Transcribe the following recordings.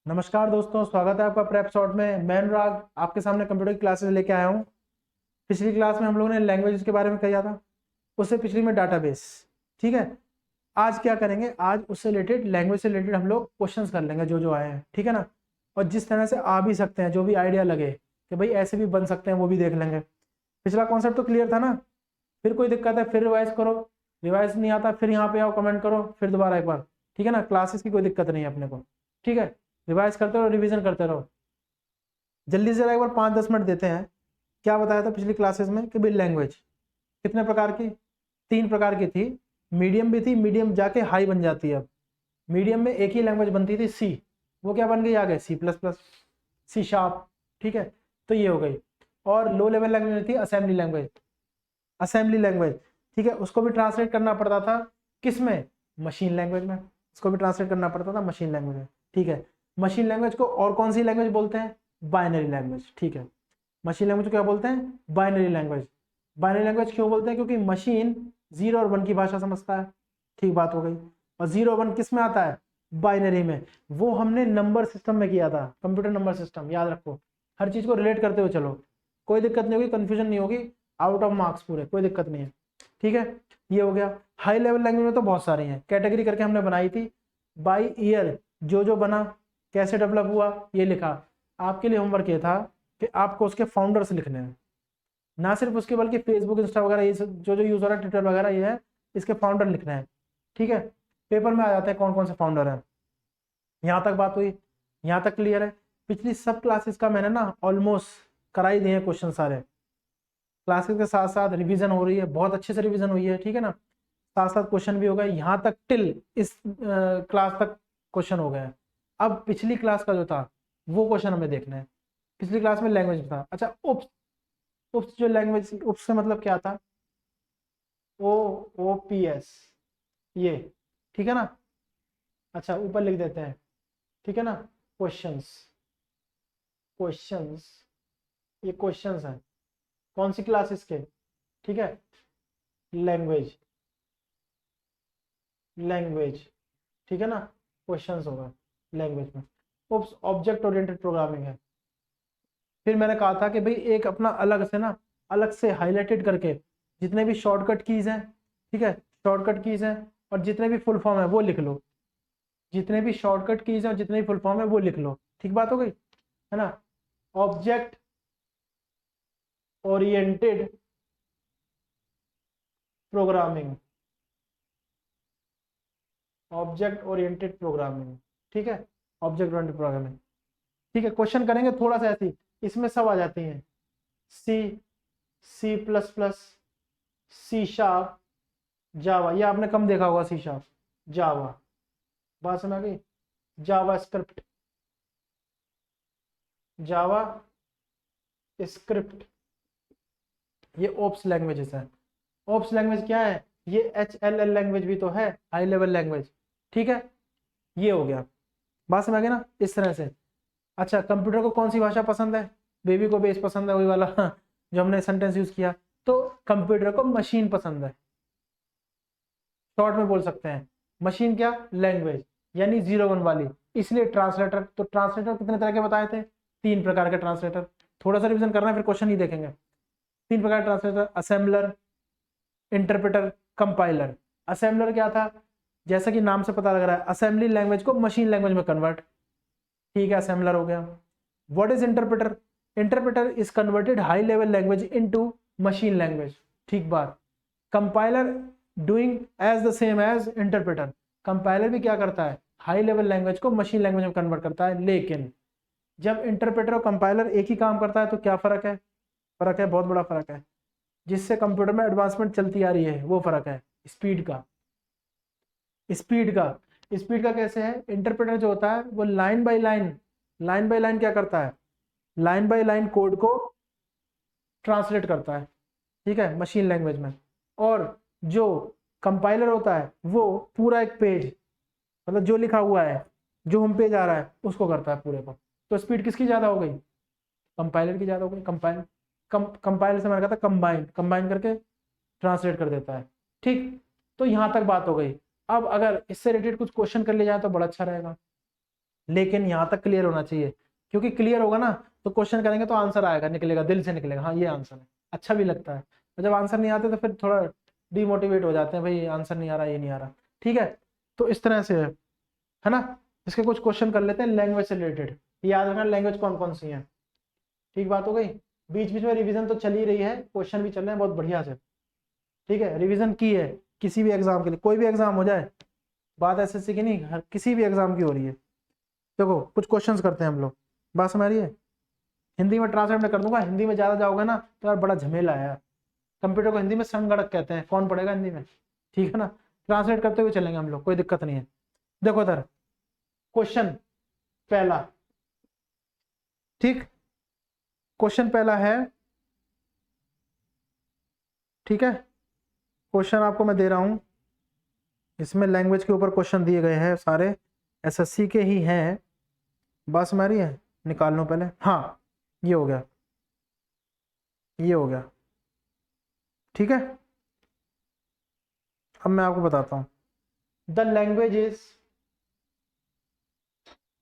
नमस्कार दोस्तों, स्वागत है आपका प्रेप शॉट में। मैं अनुराग आपके सामने कंप्यूटर की क्लासेस लेके आया हूँ। पिछली क्लास में हम लोगों ने लैंग्वेज के बारे में किया था, उससे पिछली में डाटाबेस। ठीक है, आज क्या करेंगे, आज उससे रिलेटेड, लैंग्वेज से रिलेटेड हम लोग क्वेश्चंस कर लेंगे जो जो आए हैं। ठीक है ना, और जिस तरह से आ भी सकते हैं, जो भी आइडिया लगे कि भाई ऐसे भी बन सकते हैं, वो भी देख लेंगे। पिछला कॉन्सेप्ट तो क्लियर था ना? फिर कोई दिक्कत है फिर रिवाइज करो, रिवाइज नहीं आता फिर यहाँ पे आओ, कमेंट करो फिर दोबारा एक बार। ठीक है ना, क्लासेस की कोई दिक्कत नहीं है अपने को। ठीक है, रिवाइज करते रहो, रिवीजन करते रहो। जल्दी से जरा एक बार 5-10 मिनट देते हैं। क्या बताया था पिछली क्लासेस में कि भाई लैंग्वेज कितने प्रकार की, 3 प्रकार की थी। मीडियम भी थी, मीडियम जाके हाई बन जाती है। अब मीडियम में एक ही लैंग्वेज बनती थी, सी, वो क्या बन गई, आ गए C++, C#। ठीक है, तो ये हो गई। और लो लेवल लैंग्वेज थी असेंबली लैंग्वेज, असेंबली लैंग्वेज। ठीक है, उसको भी ट्रांसलेट करना पड़ता था किस में, मशीन लैंग्वेज में। उसको भी ट्रांसलेट करना पड़ता था मशीन लैंग्वेज में। ठीक है, मशीन लैंग्वेज को और कौन सी लैंग्वेज बोलते हैं, बाइनरी लैंग्वेज। ठीक है, मशीन लैंग्वेज को क्या बोलते हैं, बाइनरी लैंग्वेज। बाइनरी लैंग्वेज क्यों बोलते हैं, क्योंकि मशीन 0 और 1 की भाषा समझता है। ठीक बात हो गई। और 0 1 किस में आता है, बाइनरी में। वो हमने नंबर सिस्टम में किया था, कंप्यूटर नंबर सिस्टम, याद रखो। हर चीज को रिलेट करते हुए चलो, कोई दिक्कत नहीं होगी, कंफ्यूजन नहीं होगी, आउट ऑफ मार्क्स पूरे, कोई दिक्कत नहीं है। ठीक है, ये हो गया। हाई लेवल लैंग्वेज में तो बहुत सारी हैं, कैटेगरी करके हमने बनाई थी बाई ईयर, जो जो बना, कैसे डेवलप हुआ, ये लिखा। आपके लिए होमवर्क ये था कि आपको उसके फाउंडर्स लिखने हैं, ना सिर्फ उसके बल्कि फेसबुक, इंस्टा वगैरह, ये सब जो जो यूज हो रहा है, ट्विटर वगैरह, ये है, इसके फाउंडर लिखने हैं। ठीक है, पेपर में आ जाते हैं कौन कौन से फाउंडर हैं। यहाँ तक बात हुई, यहाँ तक क्लियर है। पिछली सब क्लासेस का मैंने ना ऑलमोस्ट कराई दिए हैं क्वेश्चन सारे। क्लासेस के साथ साथ रिवीजन हो रही है, बहुत अच्छे से रिवीजन हुई है। ठीक है ना, साथ साथ क्वेश्चन भी हो गए, यहाँ तक टिल इस क्लास तक क्वेश्चन हो गए। अब पिछली क्लास का जो था वो क्वेश्चन हमें देखना है। पिछली क्लास में लैंग्वेज था। अच्छा, उप्स, उप्स जो लैंग्वेज, उप्स से मतलब क्या था, OOPS, ये। ठीक है ना, अच्छा ऊपर लिख देते हैं। ठीक है ना, क्वेश्चंस, क्वेश्चंस, ये क्वेश्चंस हैं कौन सी क्लासेस के। ठीक है, लैंग्वेज, लैंग्वेज। ठीक है ना, क्वेश्चंस होगा लैंग्वेज में। उप्स ऑब्जेक्ट ओरिएंटेड प्रोग्रामिंग है। फिर मैंने कहा था कि भाई एक अपना अलग से ना, अलग से हाईलाइटेड करके जितने भी शॉर्टकट कीज हैं, ठीक है, शॉर्टकट कीज हैं, और जितने भी फुल फॉर्म है वो लिख लो। जितने भी शॉर्टकट कीज हैं और जितने भी फुल फॉर्म है वो लिख लो। ठीक बात हो गई है ना। Object oriented programming, object oriented programming. ठीक है, ऑब्जेक्ट ओरिएंटेड प्रोग्रामिंग। ठीक है, क्वेश्चन करेंगे थोड़ा सा ऐसी, इसमें सब आ जाती हैं, सी, C++, C#, जावा, ये आपने कम देखा होगा, C#, जावा, बात समझ आ गई, जावा स्क्रिप्ट, जावा स्क्रिप्ट, ये ओप्स लैंग्वेजेस है। ओप्स लैंग्वेज क्या है, ये HLL लैंग्वेज भी तो है, हाई लेवल लैंग्वेज। ठीक है, ये हो गया, बात समझ आ गई ना, इस तरह से। अच्छा, कंप्यूटर को कौन सी भाषा पसंद है, बेबी को बेस पसंद है, वही वाला जो हमने सेंटेंस यूज किया। तो कंप्यूटर को मशीन पसंद है, शॉर्ट में बोल सकते हैं मशीन क्या, लैंग्वेज, यानी 0 1 वाली। इसलिए ट्रांसलेटर, तो ट्रांसलेटर कितने तरह के बताए थे, 3 प्रकार के ट्रांसलेटर। थोड़ा सा रिवीजन करना है, फिर क्वेश्चन ही देखेंगे। 3 प्रकार के translator, assembler, interpreter, compiler. Assembler क्या था, जैसा कि नाम से पता लग रहा है, असेंबली लैंग्वेज को मशीन लैंग्वेज में कन्वर्ट। ठीक है, असेंबलर हो गया। What is interpreter, interpreter is converted high level language into machine language. ठीक बात। Compiler doing as the same as interpreter, compiler भी क्या करता है, हाई लेवल लैंग्वेज को मशीन लैंग्वेज में कन्वर्ट करता है। लेकिन जब इंटरप्रेटर और कंपाइलर एक ही काम करता है तो क्या फर्क है, फर्क है, बहुत बड़ा फर्क है। जिससे कंप्यूटर में एडवांसमेंट चलती आ रही है वो फर्क है, स्पीड का, स्पीड का। स्पीड का कैसे है, इंटरप्रेटर जो होता है वो line by line, line by line क्या करता है, लाइन बाय लाइन कोड को ट्रांसलेट करता है। ठीक है, मशीन लैंग्वेज में। और जो कंपाइलर होता है वो पूरा एक पेज, मतलब जो लिखा हुआ है, जो होम पेज आ रहा है उसको करता है पूरे को। तो स्पीड किसकी ज्यादा हो गई, कंपाइलर की ज्यादा हो गई। कंपाइलर से मैंने कहा था कंबाइन, कंबाइन करके ट्रांसलेट कर देता है। ठीक, तो यहां तक बात हो गई। अब अगर इससे रिलेटेड कुछ क्वेश्चन कर लिया जाए तो बड़ा अच्छा रहेगा। लेकिन यहाँ तक क्लियर होना चाहिए, क्योंकि क्लियर होगा ना तो क्वेश्चन करेंगे तो आंसर आएगा, निकलेगा, दिल से निकलेगा, हाँ ये आंसर है, अच्छा भी लगता है। और जब आंसर नहीं आते तो फिर थोड़ा डिमोटिवेट हो जाते हैं, भाई आंसर नहीं आ रहा, ये नहीं आ रहा। ठीक है, तो इस तरह से है ना। इसके कुछ क्वेश्चन कर लेते हैं लैंग्वेज से रिलेटेड। याद रखना लैंग्वेज कौन कौन सी है। ठीक बात हो गई। बीच बीच में रिवीजन तो चल ही रही है, क्वेश्चन भी चल रहे हैं बहुत बढ़िया से। ठीक है, रिवीजन की है किसी भी एग्जाम के लिए, कोई भी एग्जाम हो जाए, बात एसएससी की नहीं, हर किसी भी एग्जाम की हो रही है। देखो कुछ क्वेश्चंस करते हैं हम लोग, बात समझ रही है। हिंदी में ट्रांसलेट मैं कर दूंगा, हिंदी में ज्यादा जाओगे ना तो यार बड़ा झमेला है यार। कंप्यूटर को हिंदी में संगणक कहते हैं, कौन पढ़ेगा हिंदी में। ठीक है ना, ट्रांसलेट करते हुए चलेंगे हम लोग, कोई दिक्कत नहीं है। देखो इधर क्वेश्चन पहला, ठीक, क्वेश्चन पहला है, ठीक है, क्वेश्चन आपको मैं दे रहा हूं, इसमें लैंग्वेज के ऊपर क्वेश्चन दिए गए हैं, सारे एसएससी के ही हैं। बस हमारी है, निकाल लो पहले, हाँ ये हो गया, ये हो गया। ठीक है, अब मैं आपको बताता हूं। द लैंग्वेजेस,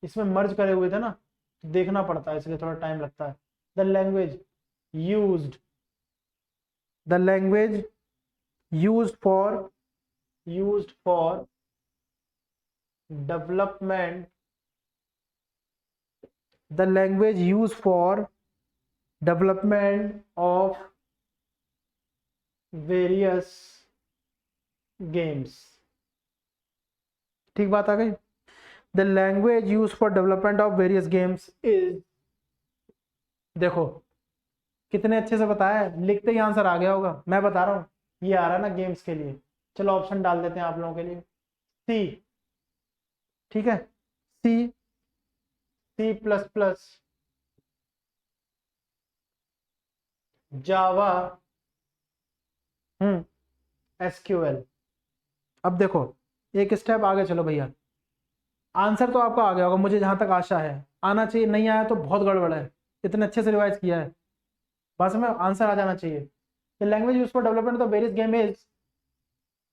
इसमें मर्ज करे हुए थे ना, देखना पड़ता है इसलिए थोड़ा टाइम लगता है। The language used, the language used for development, the language used for development of various games। ठीक बात आ गई। the language used for development of various games is, देखो कितने अच्छे से बताया है, लिखते ही आंसर आ गया होगा, मैं बता रहा हूं ये आ रहा है ना गेम्स के लिए। चलो ऑप्शन डाल देते हैं आप लोगों के लिए। सी, ठीक है, सी, C plus plus, Java, SQL. अब देखो एक स्टेप आगे चलो भैया, आंसर तो आपका आ गया होगा, मुझे जहां तक आशा है आना चाहिए, नहीं आया तो बहुत गड़बड़ है, इतने अच्छे से रिवाइज किया है, बस में आंसर आ जाना चाहिए। The language use for development of various game is,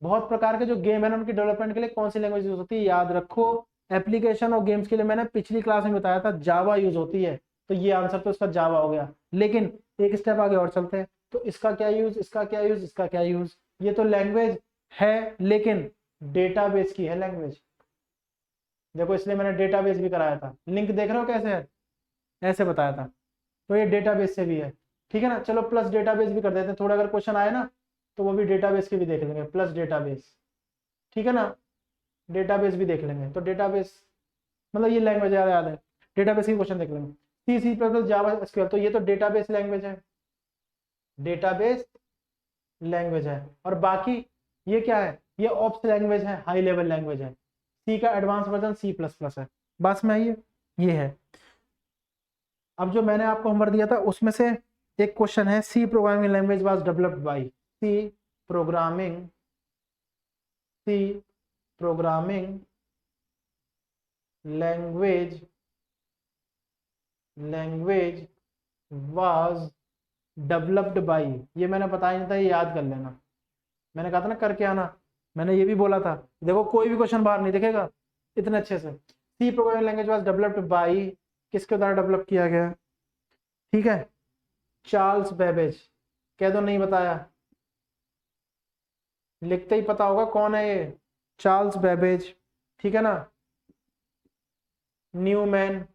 बहुत प्रकार के जो गेम है ना उनकी डेवलपमेंट के लिए कौन सी लैंग्वेज यूज होती है, याद रखो। एप्लीकेशन और गेम्स के लिए मैंने पिछली क्लास में बताया था जावा यूज होती है, तो ये आंसर तो इसका जावा हो गया। लेकिन एक स्टेप आगे और चलते हैं, तो इसका क्या यूज, इसका क्या यूज, इसका क्या यूज। ये तो लैंग्वेज है लेकिन डेटाबेस की है लैंग्वेज, देखो इसलिए मैंने डेटाबेस भी कराया था। लिंक देख रहे हो कैसे है, ऐसे बताया था, तो ये डेटाबेस से भी है। ठीक है ना, चलो प्लस डेटाबेस भी कर देते हैं, थोड़ा अगर क्वेश्चन आए ना तो वो भी डेटाबेस के भी देख लेंगे, प्लस डेटाबेस। ठीक है ना, डेटाबेस भी देख लेंगे, तो डेटाबेस मतलब ये लैंग्वेज याद है, डेटाबेस की क्वेश्चन देख लेंगे। C, C plus plus, Java, SQL, तो ये तो डेटाबेस लैंग्वेज है, डेटाबेस लैंग्वेज है। और बाकी ये क्या है, ये ऑप्स लैंग्वेज है, हाई लेवल लैंग्वेज है। सी का advance version C plus plus है, बस में ये है। अब जो मैंने आपको होमवर्क दिया था उसमें से एक क्वेश्चन है, C programming language was developed by, C programming, C programming language was developed by, ये मैंने बताया नहीं था, ये याद कर लेना, मैंने कहा था ना करके आना, मैंने ये भी बोला था। देखो कोई भी क्वेश्चन बाहर नहीं दिखेगा इतने अच्छे से। C programming language was developed by, किसके द्वारा डेवलप किया गया, ठीक है, चार्ल्स बेबेज। कह दो नहीं बताया, लिखते ही पता होगा कौन है ये, चार्ल्स बेबेज। ठीक है ना, न्यूमैन,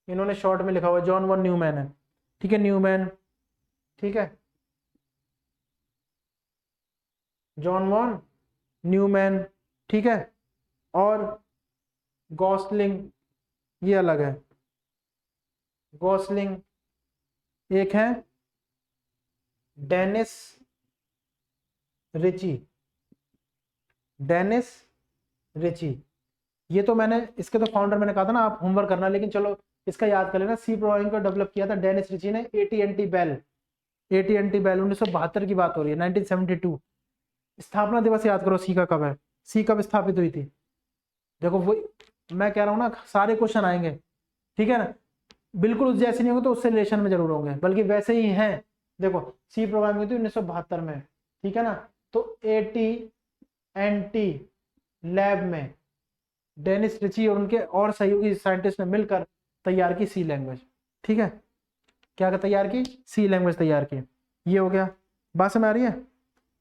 इन्होंने शॉर्ट में लिखा हुआ जॉन वन न्यूमैन है। ठीक है, न्यूमैन, ठीक है, जॉन वन न्यूमैन, ठीक है। और गॉसलिंग, ये अलग है, गॉसलिंग। एक है डेनिस रिची, डेनिस रिची, ये तो मैंने इसके तो फाउंडर मैंने कहा था ना आप होमवर्क करना, लेकिन चलो इसका याद कर लेना। सी प्रोग्रामिंग को डेवलप किया था डेनिस रिची ने, एटी बेल, एटी बेल 1972 की बात हो रही है, 1972। स्थापना दिवस याद करो सी का कब है, सी कब स्थापित हुई थी। देखो वो मैं कह रहा हूँ ना सारे क्वेश्चन आएंगे, ठीक है ना, बिल्कुल उस जैसे नहीं होंगे तो उससे रिलेशन में जरूर होंगे, बल्कि वैसे ही हैं। देखो सी प्रोग्रामिंग हुई थी 1972 में, ठीक है ना, तो एटी एन टी लैब में डेनिस रिची और उनके और सहयोगी साइंटिस्ट ने मिलकर तैयार की सी लैंग्वेज। ठीक है, क्या तैयार की? सी लैंग्वेज तैयार की। ये हो गया, बात समझ आ रही है?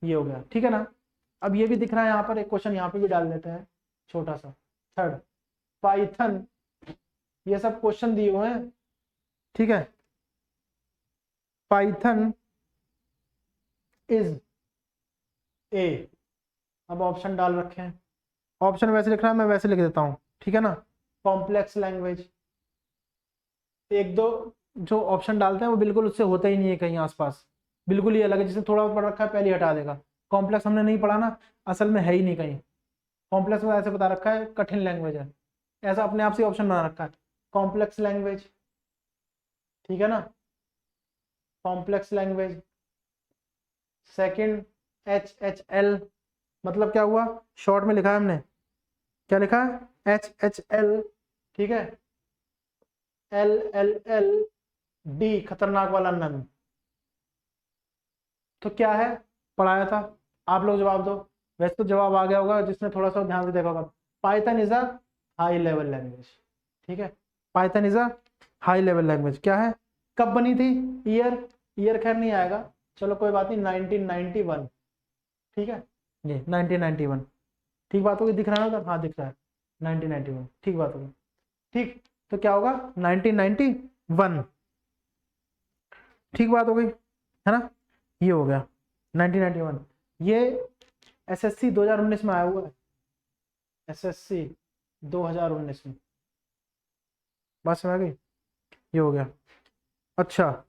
ये हो गया, ठीक है ना। अब ये भी दिख रहा है यहाँ पर, एक क्वेश्चन यहाँ पे भी डाल देते हैं छोटा सा। थर्ड, पाइथन, ये सब क्वेश्चन दिए हुए हैं, ठीक है। पाइथन इज ए, अब ऑप्शन डाल रखे हैं, ऑप्शन वैसे लिख रहा है, मैं वैसे लिख देता हूँ, ठीक है ना। कॉम्प्लेक्स लैंग्वेज, एक दो जो ऑप्शन डालते हैं वो बिल्कुल उससे होता ही नहीं है कहीं आसपास, बिल्कुल ही अलग है, जिसने थोड़ा पढ़ रखा है पहले हटा देगा। कॉम्प्लेक्स हमने नहीं पढ़ा ना, असल में है ही नहीं कहीं। कॉम्प्लेक्स में ऐसे बता रखा है कठिन लैंग्वेज है, ऐसा अपने आप से ऑप्शन बना रखा है, कॉम्प्लेक्स लैंग्वेज, ठीक है ना। Complex language. सेकंड, HHL, मतलब क्या हुआ, शॉर्ट में लिखा है हमने, क्या लिखा है? HHL, ठीक है। LLLD, खतरनाक वाला नन। तो क्या है, पढ़ाया था, आप लोग जवाब दो। वैसे तो जवाब आ गया होगा जिसने थोड़ा सा ध्यान से देखा होगा। Python is a high level language, ठीक है। Python is a high level language. क्या है, कब बनी थी, ईयर खैर नहीं आएगा, चलो कोई बात नहीं, 1991, ठीक है। ये 1991, ठीक बात होगी, दिख रहा है ना उधर? हाँ दिख रहा है, 1991, ठीक बात होगी, ठीक। तो क्या होगा, 1991, ठीक बात हो गई, है ना। ये हो गया 1991। ये SSC 2019 में आया हुआ है, SSC 2019 में, बात समझ आ गई। ये हो गया। अच्छा,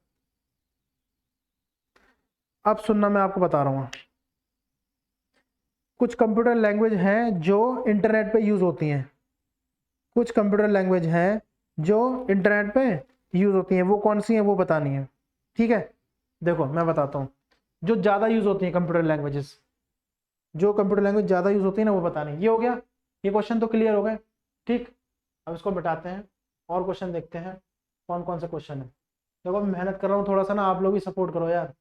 अब सुनना, मैं आपको बता रहा हूँ, कुछ कंप्यूटर लैंग्वेज हैं जो इंटरनेट पे यूज होती हैं, कुछ कंप्यूटर लैंग्वेज हैं जो इंटरनेट पे यूज होती हैं, वो कौन सी हैं वो बतानी है, ठीक है। देखो मैं बताता हूँ, जो ज्यादा यूज होती हैं कंप्यूटर लैंग्वेजेस, जो कंप्यूटर लैंग्वेज ज्यादा यूज होती है ना वो बतानी। ये हो गया, ये क्वेश्चन तो क्लियर हो गए, ठीक। अब इसको मिटाते हैं और क्वेश्चन देखते हैं कौन कौन से क्वेश्चन है। देखो मैं मेहनत कर रहा हूँ थोड़ा सा ना, आप लोग भी सपोर्ट करो यार,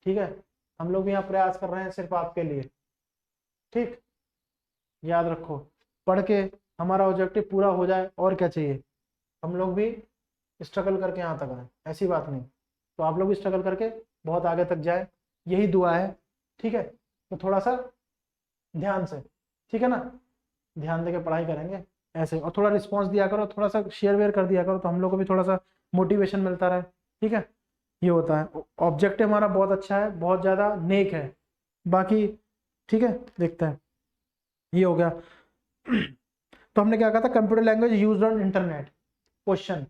ठीक है। हम लोग भी यहाँ प्रयास कर रहे हैं सिर्फ आपके लिए, ठीक। याद रखो, पढ़ के हमारा ऑब्जेक्टिव पूरा हो जाए और क्या चाहिए, हम लोग भी स्ट्रगल करके यहाँ तक आए, ऐसी बात नहीं। तो आप लोग भी स्ट्रगल करके बहुत आगे तक जाए, यही दुआ है, ठीक है। तो थोड़ा सा ध्यान से, ठीक है ना, ध्यान देके पढ़ाई करेंगे ऐसे, और थोड़ा रिस्पांस दिया करो, थोड़ा सा शेयर वेयर कर दिया करो, तो हम लोग को भी थोड़ा सा मोटिवेशन मिलता रहे, ठीक है। ये होता है, ऑब्जेक्टिव हमारा बहुत अच्छा है, बहुत ज़्यादा नेक है, बाकी ठीक है, देखते हैं। ये हो गया। तो हमने क्या कहा था, computer language used on internet. Question,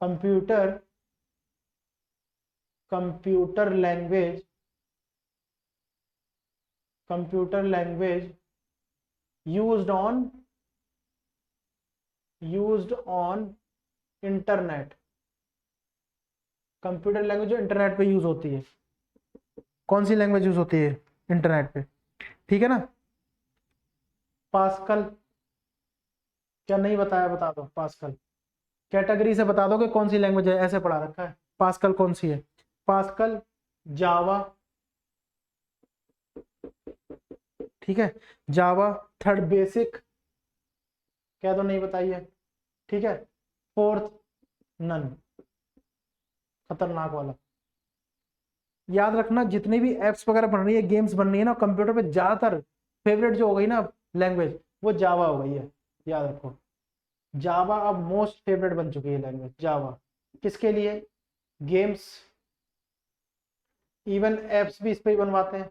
computer computer language computer language used on internet. Computer language जो इंटरनेट पे यूज होती है, कौन सी लैंग्वेज यूज होती है इंटरनेट पे, ठीक है ना। पास्कल, क्या नहीं बताया, बता दो पास्कल, कैटेगरी से बता दो कि कौन सी लैंग्वेज है, ऐसे पढ़ा रखा है। पास्कल कौन सी है, पास्कल, जावा, ठीक है, जावा। थर्ड, बेसिक, क्या तो नहीं बताइए, ठीक है। फोर्थ, नन, खतरनाक वाला। याद रखना, जितनी भी एप्स वगैरह बन रही है, गेम्स बन रही है ना कंप्यूटर पे, ज्यादातर फेवरेट जो हो गई ना लैंग्वेज, वो जावा हो गई है, याद रखो। जावा अब मोस्ट फेवरेट बन चुकी है लैंग्वेज, जावा। किसके लिए, गेम्स, इवन एप्स भी इस पे ही बनवाते हैं,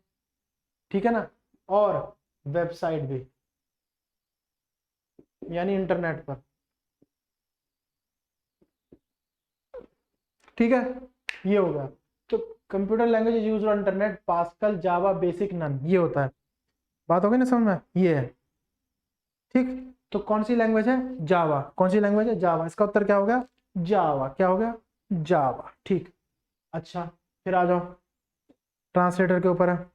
ठीक है ना, और वेबसाइट भी, यानी इंटरनेट पर, ठीक है। ये होगा, तो computer language use on internet, Pascal, Java, BASIC, none, ये होता है। बात हो गई ना समझ में, ये है, ठीक। तो कौन सी लैंग्वेज है, जावा। कौन सी लैंग्वेज है, जावा। इसका उत्तर क्या हो गया, जावा। क्या हो गया, जावा, ठीक। अच्छा, फिर आ जाओ, ट्रांसलेटर के ऊपर है,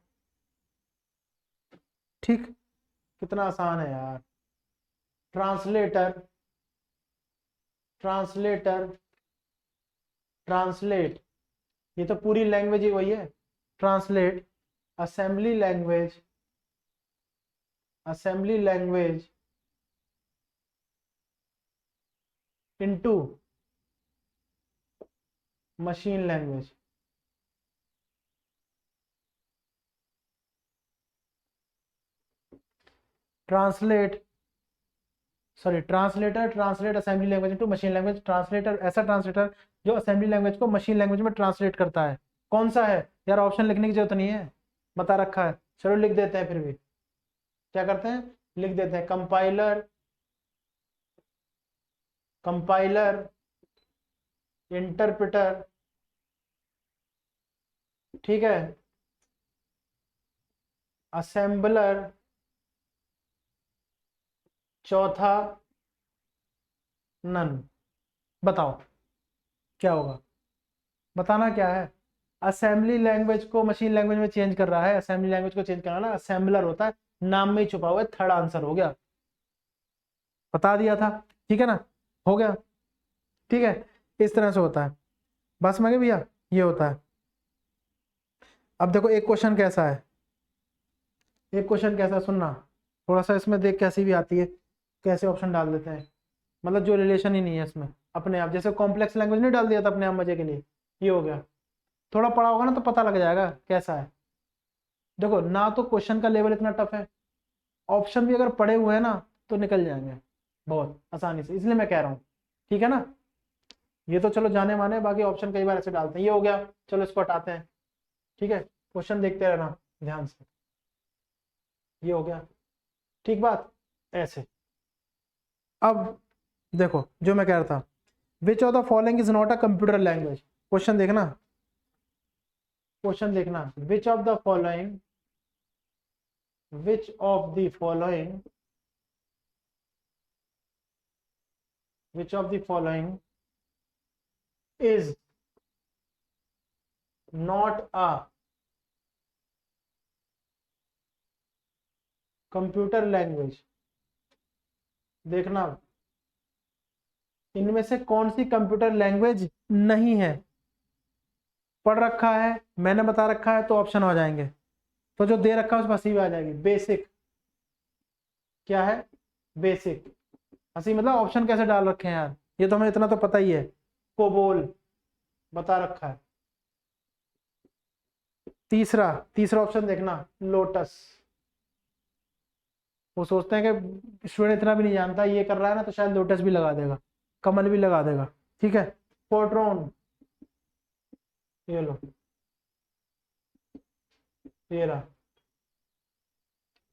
ठीक। कितना आसान है यार, ट्रांसलेटर, ट्रांसलेटर, ट्रांसलेट, ये तो पूरी लैंग्वेज ही वही है, translate. Assembly language, assembly language into machine language. Translate translator translate assembly language into machine language. Translator ऐसा ट्रांसलेटर जो असेंबली लैंग्वेज को मशीन लैंग्वेज में ट्रांसलेट करता है। कौन सा है यार? ऑप्शन लिखने की जरूरत नहीं है, बता रखा है। चलो लिख देते हैं, फिर भी क्या करते हैं, लिख देते हैं। कंपाइलर, कंपाइलर, इंटरप्रेटर, ठीक है, असेंबलर, चौथा नन। बताओ क्या होगा, बताना क्या है। असेंबली लैंग्वेज को मशीन लैंग्वेज में चेंज कर रहा है, असेंबली लैंग्वेज को चेंज करना ना असेंबलर होता है, नाम में ही छुपा हुआ है। थर्ड आंसर हो गया, बता दिया था, ठीक है ना, हो गया, ठीक है। इस तरह से होता है, बस मैं भैया ये होता है। अब देखो एक क्वेश्चन कैसा है, एक क्वेश्चन कैसा सुनना, थोड़ा सा इसमें देख कैसी भी आती है, कैसे ऑप्शन डाल देते हैं, मतलब जो रिलेशन ही नहीं है इसमें, अपने आप। जैसे कॉम्प्लेक्स लैंग्वेज नहीं डाल दिया था अपने आप मजे के लिए, ये हो गया। थोड़ा पढ़ा होगा ना तो पता लग जाएगा कैसा है। देखो ना तो क्वेश्चन का लेवल इतना टफ है, ऑप्शन भी अगर पढ़े हुए हैं ना तो निकल जाएंगे बहुत आसानी से, इसलिए मैं कह रहा हूँ, ठीक है ना। ये तो चलो जाने माने, बाकी ऑप्शन कई बार ऐसे डालते हैं। ये हो गया, चलो इसको हटाते हैं, ठीक है। क्वेश्चन देखते रहना ध्यान से, ये हो गया, ठीक बात। ऐसे अब देखो जो मैं कह रहा था, which of the following is not a computer language. Question देखना, क्वेश्चन देखना, which of the following, which of the following, which of the following is not a computer language. देखना इनमें से कौन सी कंप्यूटर लैंग्वेज नहीं है। पढ़ रखा है, मैंने बता रखा है तो ऑप्शन आ जाएंगे, तो जो दे रखा है उस पर हंसी भी आ जाएगी। बेसिक, क्या है बेसिक, हंसी मतलब ऑप्शन कैसे डाल रखे हैं यार, ये तो हमें इतना तो पता ही है। कोबोल बता रखा है। तीसरा, तीसरा ऑप्शन देखना, लोटस। वो सोचते हैं कि स्टूडेंट इतना भी नहीं जानता, ये कर रहा है ना तो शायद लोटस भी लगा देगा, कमल भी लगा देगा, ठीक है। फोर्ट्रॉन, ये लो, ये रहा।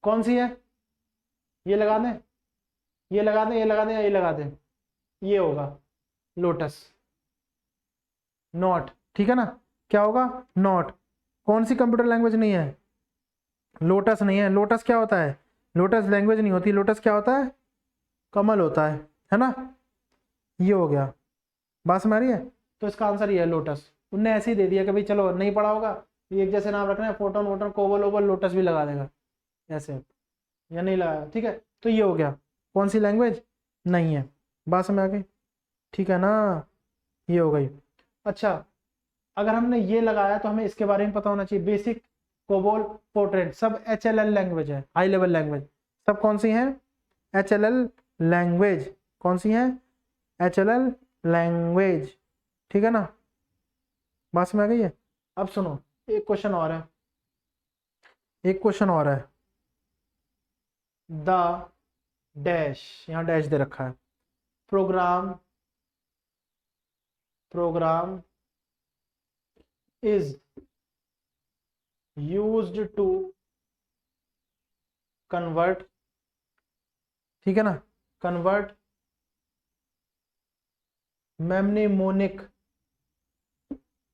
कौन सी है, ये लगा दें, ये लगा दें, ये लगा दें, या ये लगा दें, ये होगा लोटस, नॉट, ठीक है ना। क्या होगा, नॉट। कौन सी कंप्यूटर लैंग्वेज नहीं है, लोटस नहीं है। लोटस क्या होता है, लोटस लैंग्वेज नहीं होती, लोटस क्या होता है, कमल होता है ना। ये हो गया, बात समझ रही है। तो इसका आंसर ये है लोटस। उनने ऐसे ही दे दिया कि भाई चलो नहीं पढ़ा होगा, ये एक जैसे नाम रखना है, फोटोन वोटन कोवल ओवल, लोटस भी लगा देगा ऐसे, या नहीं लगाया, ठीक है। तो ये हो गया, कौन सी लैंग्वेज नहीं है, बात समझ आ गई, ठीक है ना। ये हो गई। अच्छा, अगर हमने ये लगाया तो हमें इसके बारे में पता होना चाहिए। बेसिक, कोबोल, पोर्ट्रेट सब HLL लैंग्वेज है, हाई लेवल लैंग्वेज। सब कौन सी हैं, HLL लैंग्वेज। कौन सी हैं, HLL लैंग्वेज, ठीक है ना। बात समझ आ गई है। अब सुनो, एक क्वेश्चन और है, एक क्वेश्चन और है। द डैश, यहाँ डैश दे रखा है, program, program is used to convert, ठीक है ना, convert mnemonic,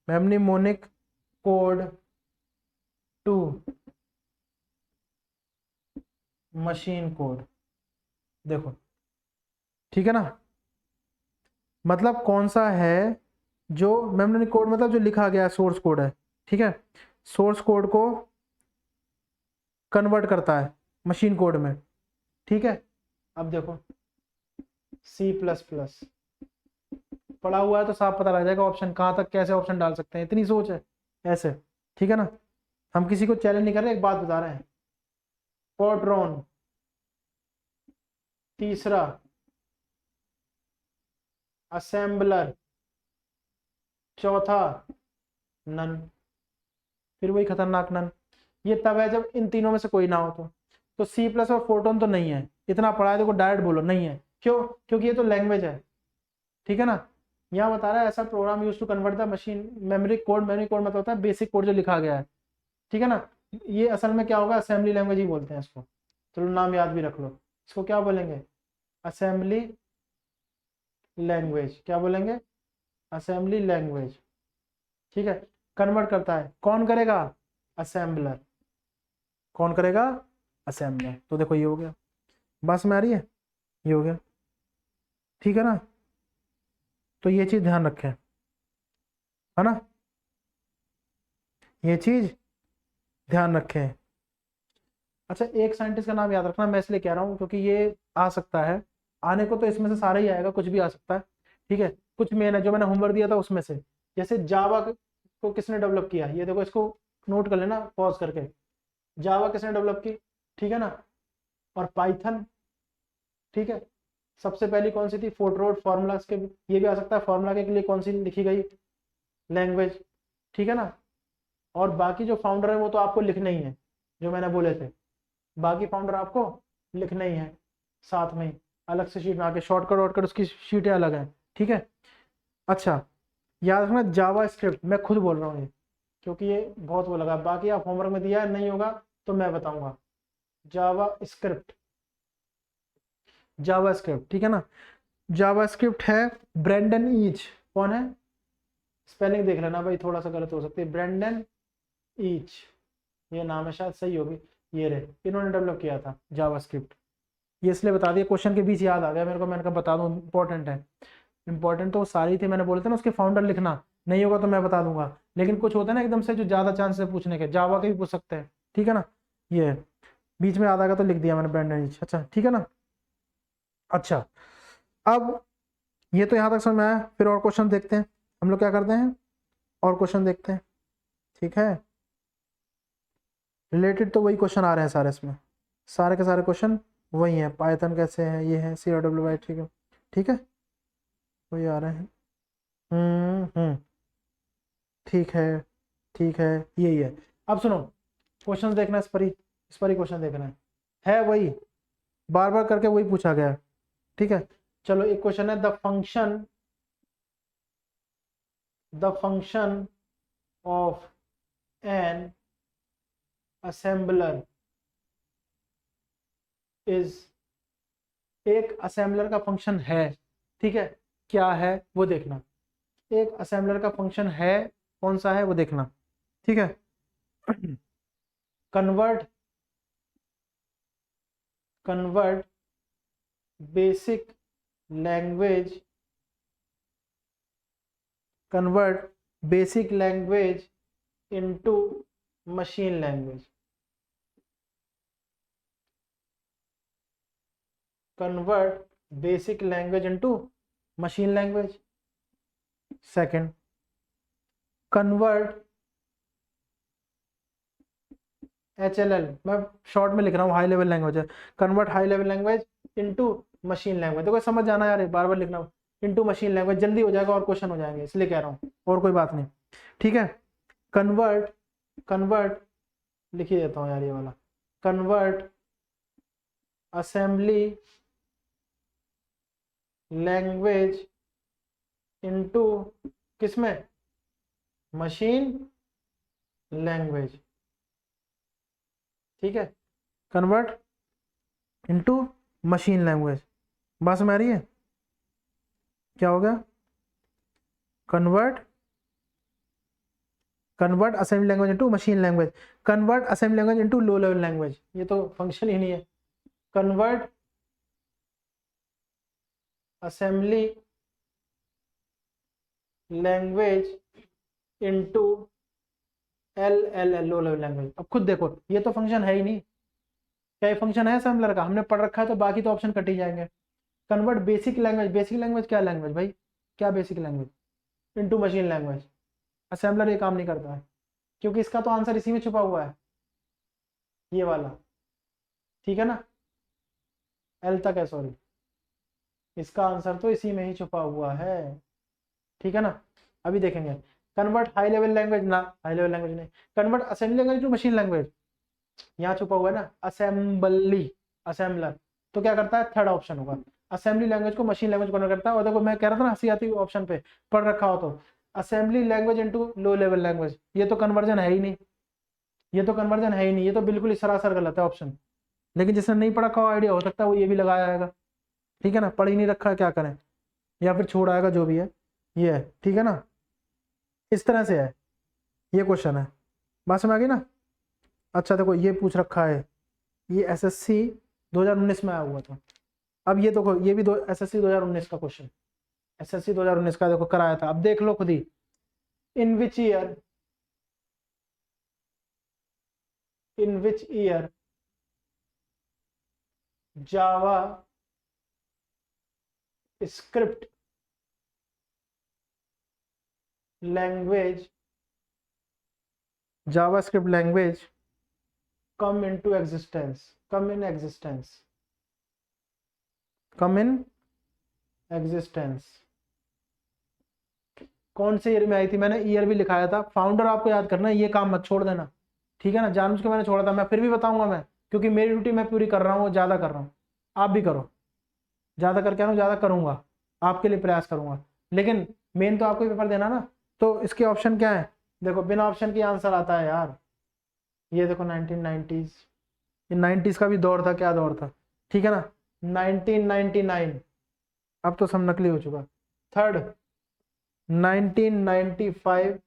mnemonic code to machine code. देखो ठीक है ना, मतलब कौन सा है जो मेमोरी कोड, मतलब जो लिखा गया सोर्स कोड है, ठीक है, सोर्स कोड को कन्वर्ट करता है मशीन कोड में, ठीक है। अब देखो C++, पढ़ा हुआ है तो साफ पता लग जाएगा ऑप्शन कहाँ तक कैसे ऑप्शन डाल सकते हैं, इतनी सोच है ऐसे, ठीक है ना। हम किसी को चैलेंज नहीं कर रहे, एक बात बता रहे हैं। फोर्ट्रॉन, तीसरा असेंबलर, चौथा नन, फिर वही खतरनाक नन। ये तब है जब इन तीनों में से कोई ना हो। तो सी प्लस और फोर्टोन तो नहीं है, इतना पढ़ा है देखो, डायरेक्ट बोलो नहीं है। क्यों? क्योंकि ये तो लैंग्वेज है, ठीक है ना। यहाँ बता रहा है ऐसा program use to convert the machine memory code. Memory code मतलब होता है बेसिक कोड जो लिखा गया है, ठीक है ना। ये असल में क्या होगा, असेंबली लैंग्वेज ही बोलते हैं इसको। चलो नाम याद भी रख लो, इसको क्या बोलेंगे, असेंबली लैंग्वेज। क्या बोलेंगे, असेंबली लैंग्वेज, ठीक है। कन्वर्ट करता है कौन करेगा, असेंबलर। कौन करेगा, असेंबलर। तो देखो ये हो गया, बस में आ रही है, ये हो गया, ठीक है ना। तो ये चीज ध्यान रखें, है ना, ये चीज ध्यान रखें। अच्छा एक साइंटिस्ट का नाम याद रखना, मैं इसलिए कह रहा हूँ क्योंकि ये आ सकता है, आने को तो इसमें से सारा ही आएगा, कुछ भी आ सकता है, ठीक है। कुछ मेन है जो मैंने होमवर्क दिया था उसमें से, जैसे जावा को किसने डेवलप किया, ये देखो, इसको नोट कर लेना पॉज करके। जावा किसने डेवलप की, ठीक है ना। और पाइथन, ठीक है। सबसे पहली कौन सी थी, फोर्ट्रोड, फॉर्मूलाज के, ये भी आ सकता है, फार्मूला के लिए कौन सी लिखी गई लैंग्वेज, ठीक है ना। और बाकी जो फाउंडर है वो तो आपको लिखने ही है, जो मैंने बोले थे, बाकी फाउंडर आपको लिखने ही है साथ में ही, अलग से शीट में आके शॉर्टकट वॉर्टकट उसकी शीटें अलग हैं, ठीक है। अच्छा याद रखना जावा स्क्रिप्ट, मैं खुद बोल रहा हूँ ये, क्योंकि ये बहुत वो लगा, बाकी आप होमवर्क में दिया है, नहीं होगा तो मैं बताऊंगा। जावा स्क्रिप्ट, जावा स्क्रिप्ट, ठीक है ना। जावा स्क्रिप्ट है ब्रेंडन ईच, कौन है, स्पेलिंग देख लेना भाई, थोड़ा सा गलत हो सकती है, ब्रेंडन ईच ये नाम है, शायद सही होगी, ये रहे, इन्होंने डेवलप किया था जावा स्क्रिप्ट। ये इसलिए बता दिया, क्वेश्चन के बीच याद आ गया मेरे को, मैंने कहा बता दूं, इंपॉर्टेंट है। इंपॉर्टेंट तो सारी थी, मैंने बोले थे ना, उसके फाउंडर लिखना, नहीं होगा तो मैं बता दूंगा, लेकिन कुछ होता है ना एकदम से जो ज्यादा चांस है पूछने के, जावा के भी पूछ सकते हैं, ठीक है ना। ये बीच में याद आ गया तो लिख दिया मैंने ब्रेंडन ईच, अच्छा ठीक है ना। अच्छा अब ये तो यहाँ तक समझ में आया, फिर और क्वेश्चन देखते हैं, हम लोग क्या करते हैं, और क्वेश्चन देखते हैं, ठीक है। रिलेटेड तो वही क्वेश्चन आ रहे हैं सारे इसमें, सारे के सारे क्वेश्चन वही हैं, पाइथन कैसे है, ये है सी डब्ल्यू वाई, ठीक है, ठीक है, वही आ रहे हैं। ठीक है, ठीक है, यही है। अब सुनो, क्वेश्चन देखना, इस पर ही क्वेश्चन देखना है वही, बार बार करके वही पूछा गया है, ठीक है। चलो एक क्वेश्चन है, the function of an assembler is, एक असेंबलर का फंक्शन है, ठीक है, क्या है वो देखना, एक असेंबलर का फंक्शन है, कौन सा है वो देखना, ठीक है। Convert basic language, convert basic language into machine language, convert basic language into machine language. Second, convert HLL, मैं शॉर्ट में लिख रहा हूँ, हाई लेवल लैंग्वेज है, convert high level language into machine language. देखो समझ जाना यार, बार बार लिखना, इनटू मशीन लैंग्वेज जल्दी हो जाएगा और क्वेश्चन हो जाएंगे, इसलिए कह रहा हूँ, और कोई बात नहीं, ठीक है। कन्वर्ट लिख ही देता हूँ यार ये वाला, कन्वर्ट असेंबली लैंग्वेज इनटू किसमें, मशीन लैंग्वेज, ठीक है। कन्वर्ट इनटू मशीन लैंग्वेज, बात समझ आ रही है, क्या होगा, convert assembly language into machine language, convert assembly language into low level language, ये तो फंक्शन ही नहीं है। Convert assembly language into LLL low level language. अब खुद देखो, ये तो फंक्शन है ही नहीं, क्या ये फंक्शन है असेंबलर का, हमने पढ़ रखा है, तो बाकी तो ऑप्शन कट ही जाएंगे। Convert basic language, basic language क्या लैंग्वेज भाई, क्या basic language, into machine language, assembler ये काम नहीं करता है, क्योंकि इसका तो आंसर इसी में छुपा हुआ है, ये वाला, ठीक है ना, L तक है, सॉरी, इसका आंसर तो इसी में ही छुपा हुआ है, ठीक है ना। अभी देखेंगे कन्वर्ट हाई लेवल लैंग्वेज, ना हाई लेवल लैंग्वेज नहीं, convert assembly language to machine language, यहाँ छुपा हुआ है ना असेंबली, असेंबलर, तो क्या करता है, थर्ड ऑप्शन होगा, असेंबली लैंग्वेज को मशीन लैंग्वेज कन्वर्ट करता है। और देखो मैं कह रहा था ना हंसी आती ऑप्शन पे पढ़ रखा हो तो, assembly language into low level language, ये तो कन्वर्जन है ही नहीं, ये तो कन्वर्जन है ही नहीं, ये तो बिल्कुल ही सरासर गलत है ऑप्शन। लेकिन जिसने नहीं पढ़ा रखा आइडिया हो सकता है वो ये भी लगाया आएगा, ठीक है ना, पढ़ ही नहीं रखा है क्या करें, या फिर छोड़ आएगा, जो भी है ये है, ठीक है ना। इस तरह से है ये क्वेश्चन है, बात समझ आ गई ना। अच्छा देखो ये पूछ रखा है, ये एसएससी 2019 में आया हुआ था। अब ये देखो ये भी एसएससी 2019 का क्वेश्चन, एसएससी 2019 का देखो कराया था। अब देख लो खुद ही, in which year JavaScript language come into existence, come in existence, कौन से ईयर में आई थी, मैंने ईयर भी लिखाया था। फाउंडर आपको याद करना है, ये काम मत छोड़ देना, ठीक है ना, जानबूझ के मैंने छोड़ा था, मैं फिर भी बताऊंगा मैं, क्योंकि मेरी ड्यूटी मैं पूरी कर रहा हूँ, ज्यादा कर रहा हूँ, आप भी करो, ज्यादा करके आना, ज्यादा करूंगा, आपके लिए प्रयास करूंगा, लेकिन मेन तो आपको ही पेपर देना ना। तो इसके ऑप्शन क्या है, देखो बिना ऑप्शन के आंसर आता है यार, ये देखो 1990s, ये 90s का भी दौर था, क्या दौर था, ठीक है ना। 1999, अब तो सब नकली हो चुका। थर्ड 1995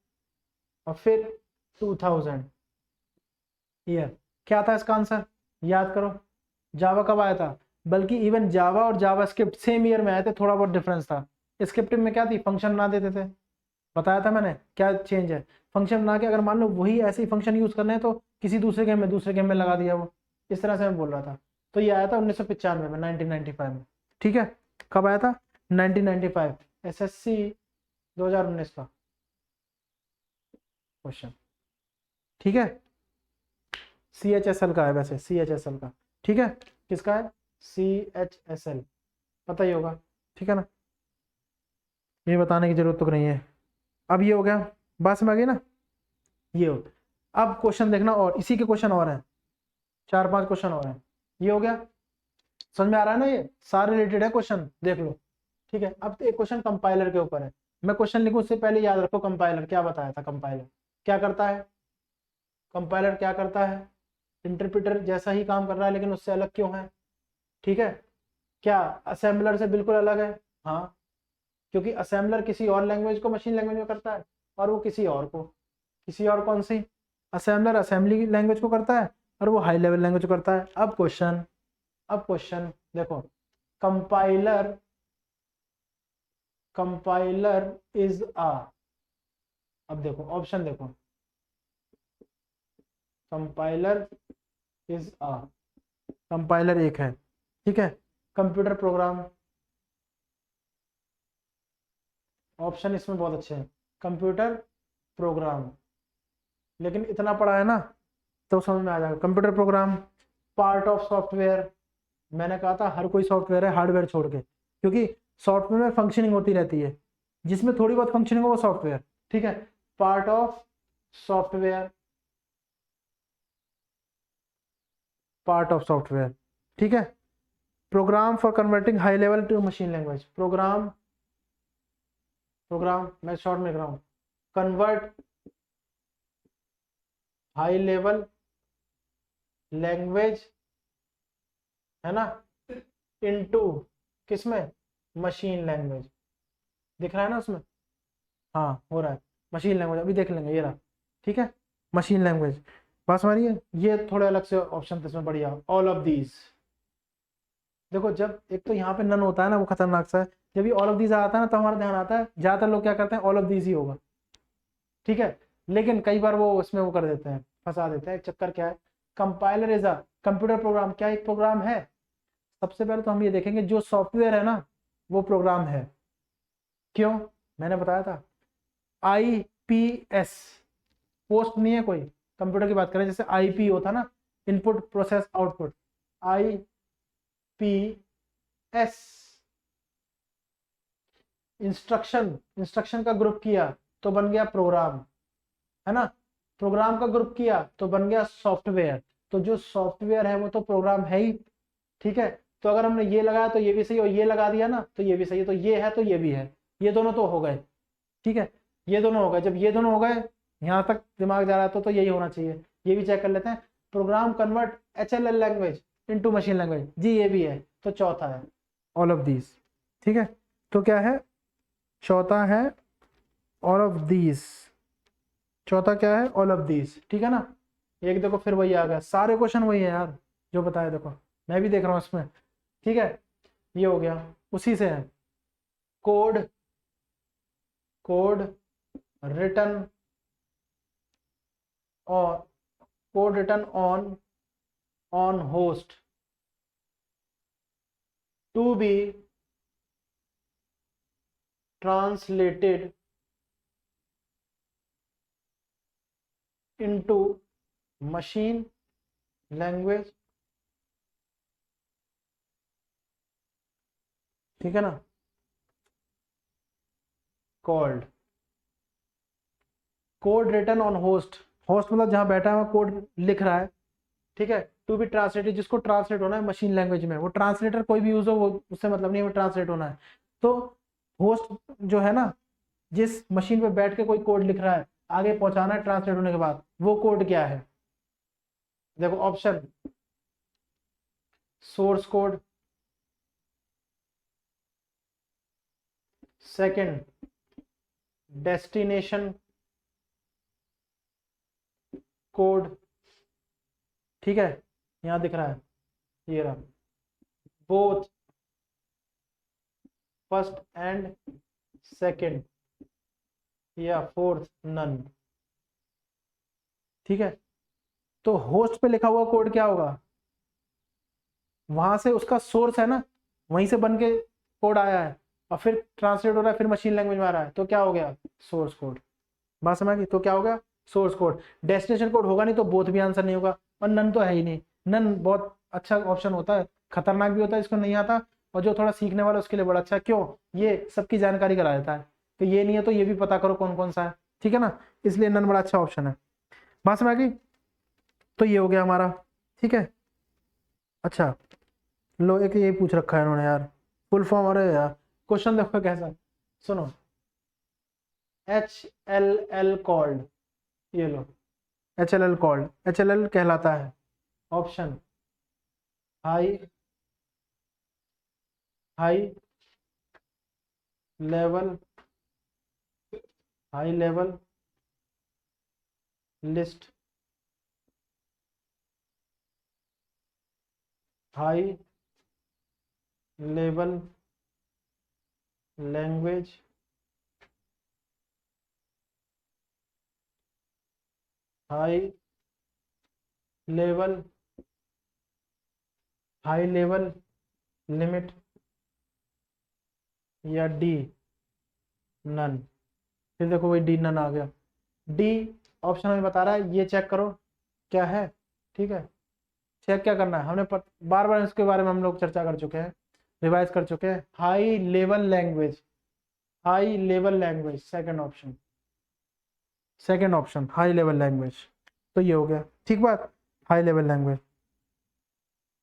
और फिर 2000 ईयर, क्या था इसका आंसर, याद करो। जावा कब आया था, बल्कि इवन जावा और जावास्क्रिप्ट सेम ईयर में आए थे, थोड़ा बहुत डिफरेंस था। स्क्रिप्टिंग में क्या थी, फंक्शन बना देते थे, बताया था मैंने क्या चेंज है, फंक्शन बना के अगर मान लो वही ऐसे ही फंक्शन यूज करने हैं तो किसी दूसरे गेम में लगा दिया वो, इस तरह से मैं बोल रहा था। तो ये आया था 1995 में, 1995 में, ठीक है। कब आया था, 1995, एसएससी 2019 का क्वेश्चन, ठीक है। CHSL का है वैसे, CHSL का, ठीक है, किसका है, CHSL, पता ही होगा, ठीक है ना, ये बताने की जरूरत तो नहीं है। अब ये हो गया, बात समझ आ गई ना, ये हो। अब क्वेश्चन देखना, और इसी के क्वेश्चन और हैं, 4-5 क्वेश्चन और हैं, ये हो गया, समझ में आ रहा है ना, ये सारे रिलेटेड है क्वेश्चन, देख लो, ठीक है। अब एक क्वेश्चन कंपाइलर के ऊपर है, मैं क्वेश्चन लिखूं उससे पहले याद रखो कंपाइलर क्या बताया था, कंपाइलर क्या करता है, कंपाइलर क्या करता है, इंटरप्रेटर जैसा ही काम कर रहा है लेकिन उससे अलग क्यों है, ठीक है। क्या असेंबलर से बिल्कुल अलग है, हाँ, क्योंकि असेंबलर किसी और लैंग्वेज को मशीन लैंग्वेज में करता है, और वो किसी और कौन सी, असेंबलर असेंबली लैंग्वेज को करता है, और वो हाई लेवल लैंग्वेज को करता है। अब क्वेश्चन देखो, कंपाइलर इज आ, अब देखो ऑप्शन देखो, कंपाइलर इज आ, कंपाइलर एक है, ठीक है। कंप्यूटर प्रोग्राम, ऑप्शन इसमें बहुत अच्छे हैं, कंप्यूटर प्रोग्राम, लेकिन इतना पढ़ा है ना तो समझ में आ जाएगा। Computer program part of software, मैंने कहा था हर कोई सॉफ्टवेयर है हार्डवेयर छोड़ के, क्योंकि सॉफ्टवेयर में फंक्शनिंग होती रहती है, जिसमें थोड़ी बहुत फंक्शनिंग हो वो सॉफ्टवेयर, ठीक है। पार्ट ऑफ सॉफ्टवेयर, ठीक है। Program for converting high level to machine language, program मैं शॉर्ट में लिख रहा हूं, कन्वर्ट हाई लेवल लैंग्वेज, है ना, इनटू किसमें, मशीन लैंग्वेज, दिख रहा है ना उसमें, हाँ हो रहा है, मशीन लैंग्वेज, अभी देख लेंगे, ये रहा, ठीक है, मशीन लैंग्वेज। बात समझ रही है, ये थोड़े अलग से ऑप्शन इसमें बढ़िया, ऑल ऑफ दीज, देखो जब एक तो यहाँ पे नन होता है ना वो खतरनाक सा है, जब ये ऑल ऑफ दीज आता है ना तो हमारा ध्यान आता है, ज्यादातर लोग क्या करते हैं ऑल ऑफ दीज ही होगा, ठीक है। लेकिन कई बार वो उसमें वो कर देते हैं, फंसा देते हैं, चक्कर क्या है, compiler is a computer program, क्या एक प्रोग्राम है। सबसे पहले तो हम ये देखेंगे जो सॉफ्टवेयर है ना वो प्रोग्राम है, क्यों, मैंने बताया था IPS, पोस्ट नहीं है कोई, कंप्यूटर की बात करें जैसे IP होता ना, input process output, IPS instruction का ग्रुप किया तो बन गया प्रोग्राम, है ना। प्रोग्राम का ग्रुप किया तो बन गया सॉफ्टवेयर। तो जो सॉफ्टवेयर है वो तो प्रोग्राम है ही, ठीक है। तो अगर हमने ये लगाया तो ये भी सही, और ये लगा दिया ना तो ये भी सही है, तो ये है तो ये भी है, ये दोनों तो हो गए, ठीक है। ये दोनों हो गए, जब ये दोनों हो गए, यहां तक दिमाग जा रहा है तो यही होना चाहिए। ये भी चेक कर लेते हैं, program convert HLL language into machine language, जी ये भी है, तो चौथा है ऑल ऑफ दीज, ठीक है। तो क्या है, चौथा है ऑल ऑफ दीज, चौथा क्या है, ऑल ऑफ दीज, ठीक है ना। एक देखो फिर वही आ गया, सारे क्वेश्चन वही है यार जो बताया, देखो मैं भी देख रहा हूँ इसमें, ठीक है। ये हो गया, उसी से है, कोड कोड रिटन और code written on host to be translated into machine language, ठीक है ना, called code written on host, host मतलब जहां बैठा है कोड लिख रहा है, ठीक है। टू बी ट्रांसलेटेड, जिसको ट्रांसलेट होना है मशीन लैंग्वेज में, वो ट्रांसलेटर कोई भी यूज हो, वो उससे मतलब नहीं है, वो ट्रांसलेट होना है। तो होस्ट जो है ना, जिस मशीन पे बैठ के कोई कोड लिख रहा है, आगे पहुंचाना है ट्रांसलेट होने के बाद, वो कोड क्या है। देखो option, source code, second destination code, ठीक है, यहां दिख रहा है, ये रहा, बोथ फर्स्ट एंड सेकंड, या फोर्थ नन, ठीक है। तो होस्ट पे लिखा हुआ कोड क्या होगा, वहां से उसका सोर्स है ना, वहीं से बन के कोड आया है, और फिर ट्रांसलेट हो रहा है, फिर मशीन लैंग्वेज में आ रहा है, तो क्या हो गया, सोर्स कोड। बात समझ गई, तो क्या हो गया, सोर्स कोड। डेस्टिनेशन कोड होगा नहीं तो बोथ भी आंसर नहीं होगा, और नन तो है ही नहीं। नन बहुत अच्छा ऑप्शन होता है, खतरनाक भी होता है इसको नहीं आता, और जो थोड़ा सीखने वाला उसके लिए बड़ा अच्छा है, क्यों, ये सबकी जानकारी करा देता है, तो ये नहीं है तो ये भी पता करो कौन कौन सा है, ठीक है ना, इसलिए नन बड़ा अच्छा ऑप्शन है। बात समझ गई, तो ये हो गया हमारा, ठीक है। अच्छा, लो एक यही पूछ रखा है इन्होंने यार, फुल फॉर्म, अरे यार क्वेश्चन देखो कैसा, सुनो, HLL कॉल्ड, ये लो, HLL कॉल्ड, HLL कहलाता है, option high high level high level list, high level language, high level limit, या डी नन। फिर देखो वही डी नन आ गया, डी ऑप्शन हमें बता रहा है, ये चेक करो क्या है, ठीक है। चेक क्या करना है, हमने बार बार इसके बारे में हम लोग चर्चा कर चुके हैं, रिवाइज कर चुके हैं, high level language, high level language, second option high level language, तो ये हो गया, ठीक बात, हाई लेवल लैंग्वेज,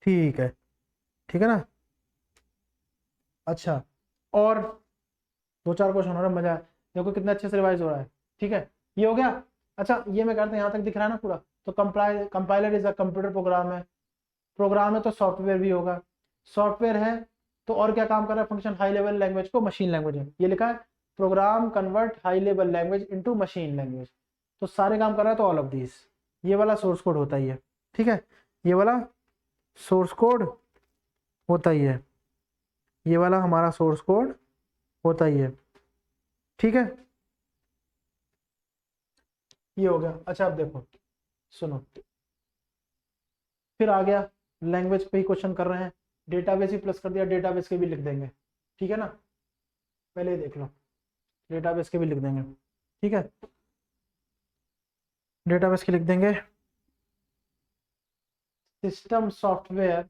ठीक है, ठीक है ना। अच्छा, और दो चार क्वेश्चन हो रहा है, मजा है, देखो कितना अच्छे से रिवाइज हो रहा है, ठीक है, ये हो गया। अच्छा, ये मैं करता हूँ, यहाँ तक दिख रहा है ना पूरा, तो compiler is a computer program है, प्रोग्राम है तो सॉफ्टवेयर भी होगा, सॉफ्टवेयर है तो और क्या काम कर रहा है, फंक्शन हाई लेवल लैंग्वेज को मशीन लैंग्वेज में, ये लिखा है, program convert high level language into machine language, तो सारे काम कर रहा है, तो ऑल ऑफ दिस, ये वाला सोर्स कोड होता ही है, ठीक है, ये वाला सोर्स कोड होता ही है, ये वाला हमारा सोर्स कोड होता ही है, ठीक है, ये हो गया। अच्छा अब देखो, सुनो, फिर आ गया, लैंग्वेज पे ही क्वेश्चन कर रहे हैं, डेटाबेस ही प्लस कर दिया, डेटाबेस के भी लिख देंगे, ठीक है ना, पहले ही देख लो, डेटाबेस के भी लिख देंगे, ठीक है, डेटाबेस के लिख देंगे, system software,